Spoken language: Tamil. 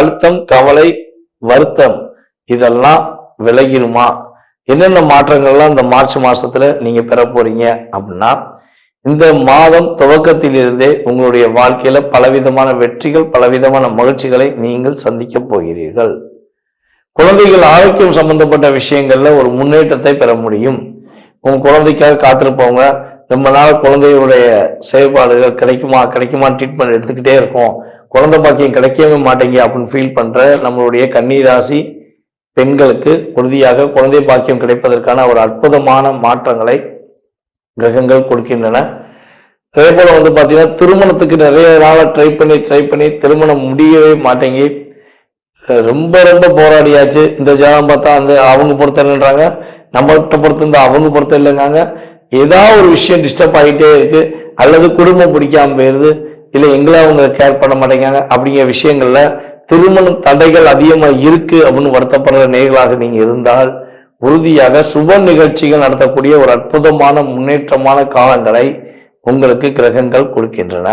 அழுத்தம், கவலை, வருத்தம் இதெல்லாம் விலகிருமா? என்னென்ன மாற்றங்கள்லாம் இந்த மார்ச் மாசத்துல நீங்க பெற போறீங்க அப்படின்னா, இந்த மாதம் துவக்கத்திலிருந்தே உங்களுடைய வாழ்க்கையில பலவிதமான வெற்றிகள், பலவிதமான மகிழ்ச்சிகளை நீங்கள் சந்திக்க போகிறீர்கள். குழந்தைகள் ஆரோக்கியம் சம்பந்தப்பட்ட விஷயங்கள்ல ஒரு முன்னேற்றத்தை பெற முடியும். உங்க குழந்தைக்காக காத்திருப்பவங்க ரொம்ப நாள் குழந்தையுடைய செயல்பாடுகள் கிடைக்குமா ட்ரீட்மெண்ட் எடுத்துக்கிட்டே இருக்கும், குழந்தை பாக்கியம் கிடைக்கவே மாட்டேங்க அப்படின்னு ஃபீல் பண்ற நம்மளுடைய கன்னி ராசி பெண்களுக்கு உறுதியாக குழந்தை பாக்கியம் கிடைப்பதற்கான ஒரு அற்புதமான மாற்றங்களை கிரகங்கள் கொடுக்கின்றன. அதே போல பாத்தீங்கன்னா திருமணத்துக்கு நிறைய நாள ட்ரை பண்ணி திருமணம் முடியவே மாட்டேங்கி ரொம்ப போராடியாச்சு. இந்த ஜாதகம் பார்த்தா அவங்க பொறுத்த இல்லைன்றாங்க, நம்மகிட்ட பொறுத்த அவங்க பொறுத்த இல்லைங்காங்க. ஏதாவது ஒரு விஷயம் டிஸ்டர்ப் ஆகிட்டே இருக்கு, அல்லது குடும்பம் பிடிக்காம போயிருது, இல்லை எங்களை அவங்க கேர் பண்ண மாட்டேங்காங்க. அப்படிங்கிற விஷயங்கள்ல திருமண தடைகள் அதிகமா இருக்கு அப்படின்னு வருத்தப்படுற நேர்களாக நீங்க இருந்தால் உறுதியாக சுப நிகழ்ச்சிகள் நடத்தக்கூடிய ஒரு அற்புதமான முன்னேற்றமான காலங்களை உங்களுக்கு கிரகங்கள் கொடுக்கின்றன.